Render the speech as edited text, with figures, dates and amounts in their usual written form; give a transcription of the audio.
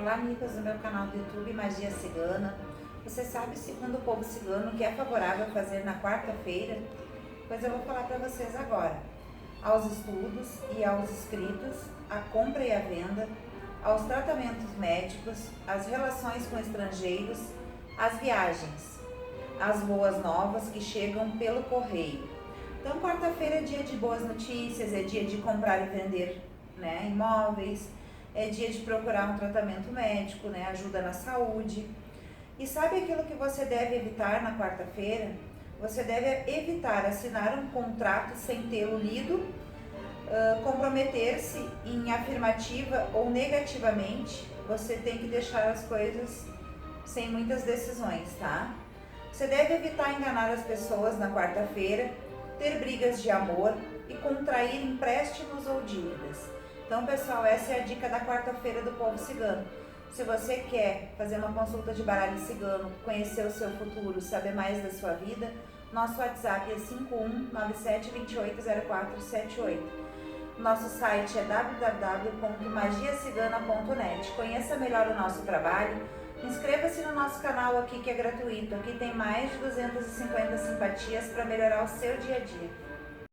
Olá, amigos do meu canal do YouTube Magia Cigana. Você sabe, segundo o povo cigano, o que é favorável fazer na quarta-feira? Pois eu vou falar para vocês agora. Aos estudos e aos escritos, à compra e à venda, aos tratamentos médicos, às relações com estrangeiros, às viagens, às boas novas que chegam pelo correio. Então, quarta-feira é dia de boas notícias, é dia de comprar e vender, imóveis, é dia de procurar um tratamento médico, ajuda na saúde. E sabe aquilo que você deve evitar na quarta-feira? Você deve evitar assinar um contrato sem tê-lo lido, comprometer-se em afirmativa ou negativamente. Você tem que deixar as coisas sem muitas decisões, tá? Você deve evitar enganar as pessoas na quarta-feira, ter brigas de amor e contrair empréstimos ou dívidas. Então, pessoal, essa é a dica da quarta-feira do povo cigano. Se você quer fazer uma consulta de baralho cigano, conhecer o seu futuro, saber mais da sua vida, nosso WhatsApp é 5197280478. Nosso site é www.magiacigana.net. Conheça melhor o nosso trabalho. Inscreva-se no nosso canal aqui, que é gratuito. Aqui tem mais de 250 simpatias para melhorar o seu dia a dia.